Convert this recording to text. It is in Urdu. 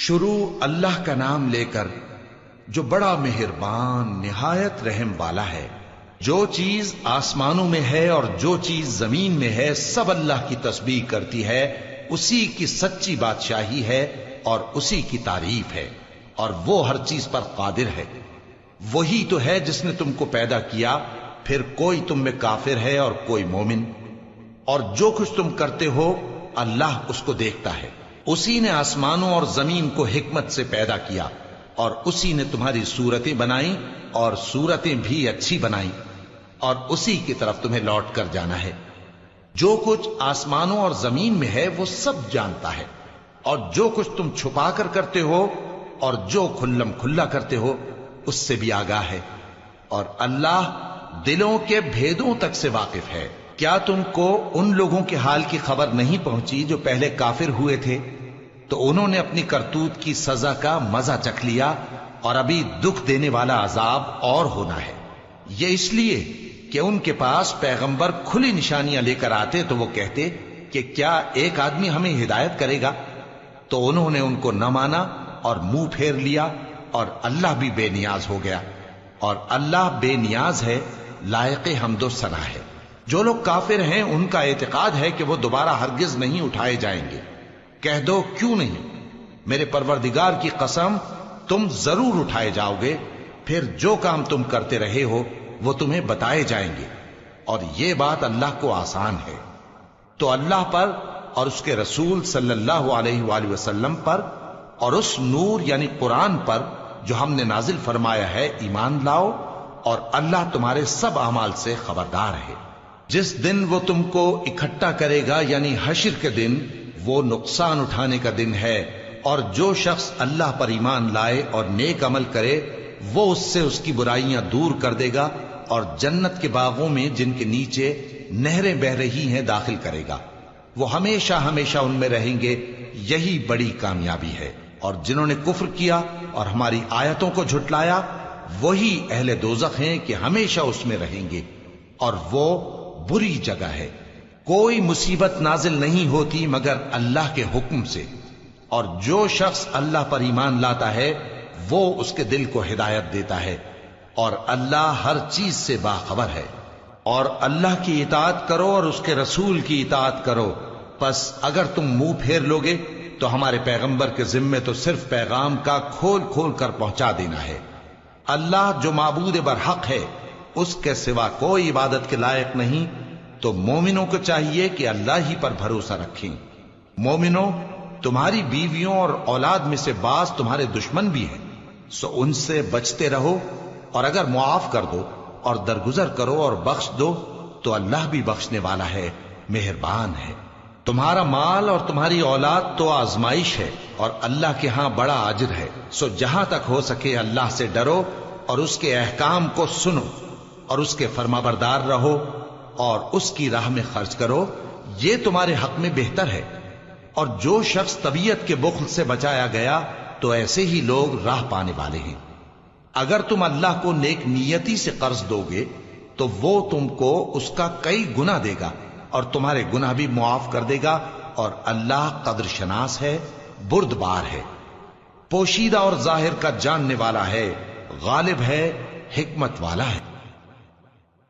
شروع اللہ کا نام لے کر جو بڑا مہربان نہایت رحم والا ہے۔ جو چیز آسمانوں میں ہے اور جو چیز زمین میں ہے سب اللہ کی تسبیح کرتی ہے، اسی کی سچی بادشاہی ہے اور اسی کی تعریف ہے، اور وہ ہر چیز پر قادر ہے۔ وہی تو ہے جس نے تم کو پیدا کیا، پھر کوئی تم میں کافر ہے اور کوئی مومن، اور جو کچھ تم کرتے ہو اللہ اس کو دیکھتا ہے۔ اسی نے آسمانوں اور زمین کو حکمت سے پیدا کیا، اور اسی نے تمہاری صورتیں بنائیں اور صورتیں بھی اچھی بنائیں، اور اسی کی طرف تمہیں لوٹ کر جانا ہے۔ جو کچھ آسمانوں اور زمین میں ہے وہ سب جانتا ہے، اور جو کچھ تم چھپا کر کرتے ہو اور جو کھلم کھلا کرتے ہو اس سے بھی آگاہ ہے، اور اللہ دلوں کے بھیدوں تک سے واقف ہے۔ کیا تم کو ان لوگوں کے حال کی خبر نہیں پہنچی جو پہلے کافر ہوئے تھے؟ تو انہوں نے اپنی کرتوت کی سزا کا مزہ چکھ لیا، اور ابھی دکھ دینے والا عذاب اور ہونا ہے۔ یہ اس لیے کہ ان کے پاس پیغمبر کھلی نشانیاں لے کر آتے تو وہ کہتے کہ کیا ایک آدمی ہمیں ہدایت کرے گا؟ تو انہوں نے ان کو نہ مانا اور منہ پھیر لیا، اور اللہ بھی بے نیاز ہو گیا، اور اللہ بے نیاز ہے، لائق حمد و ثنا ہے۔ جو لوگ کافر ہیں ان کا اعتقاد ہے کہ وہ دوبارہ ہرگز نہیں اٹھائے جائیں گے۔ کہہ دو کیوں نہیں؟ میرے پروردگار کی قسم تم ضرور اٹھائے جاؤ گے، پھر جو کام تم کرتے رہے ہو وہ تمہیں بتائے جائیں گے، اور یہ بات اللہ کو آسان ہے۔ تو اللہ پر اور اس کے رسول صلی اللہ علیہ وآلہ وسلم پر اور اس نور یعنی قرآن پر جو ہم نے نازل فرمایا ہے ایمان لاؤ، اور اللہ تمہارے سب اعمال سے خبردار ہے۔ جس دن وہ تم کو اکٹھا کرے گا یعنی حشر کے دن، وہ نقصان اٹھانے کا دن ہے، اور جو شخص اللہ پر ایمان لائے اور نیک عمل کرے وہ اس سے اس کی برائیاں دور کر دے گا، اور جنت کے باغوں میں جن کے نیچے نہریں بہ رہی ہیں داخل کرے گا۔ وہ ہمیشہ ہمیشہ ان میں رہیں گے، یہی بڑی کامیابی ہے۔ اور جنہوں نے کفر کیا اور ہماری آیتوں کو جھٹلایا وہی اہل دوزخ ہیں کہ ہمیشہ اس میں رہیں گے، اور وہ بری جگہ ہے۔ کوئی مصیبت نازل نہیں ہوتی مگر اللہ کے حکم سے، اور جو شخص اللہ پر ایمان لاتا ہے وہ اس کے دل کو ہدایت دیتا ہے، اور اللہ ہر چیز سے باخبر ہے۔ اور اللہ کی اطاعت کرو اور اس کے رسول کی اطاعت کرو، پس اگر تم منہ پھیر لوگے تو ہمارے پیغمبر کے ذمے تو صرف پیغام کا کھول کھول کر پہنچا دینا ہے۔ اللہ جو معبود برحق ہے اس کے سوا کوئی عبادت کے لائق نہیں، تو مومنوں کو چاہیے کہ اللہ ہی پر بھروسہ رکھیں۔ مومنوں، تمہاری بیویوں اور اولاد میں سے بعض تمہارے دشمن بھی ہیں، سو ان سے بچتے رہو، اور اگر معاف کر دو اور درگزر کرو اور بخش دو تو اللہ بھی بخشنے والا ہے، مہربان ہے۔ تمہارا مال اور تمہاری اولاد تو آزمائش ہے، اور اللہ کے ہاں بڑا اجر ہے، سو جہاں تک ہو سکے اللہ سے ڈرو اور اس کے احکام کو سنو، اور اس کے فرمانبردار رہو، اور اس کی راہ میں خرچ کرو، یہ تمہارے حق میں بہتر ہے۔ اور جو شخص طبیعت کے بخل سے بچایا گیا تو ایسے ہی لوگ راہ پانے والے ہیں۔ اگر تم اللہ کو نیک نیتی سے قرض دو گے تو وہ تم کو اس کا کئی گنا دے گا، اور تمہارے گناہ بھی معاف کر دے گا، اور اللہ قدر شناس ہے، بردبار ہے، پوشیدہ اور ظاہر کا جاننے والا ہے، غالب ہے، حکمت والا ہے۔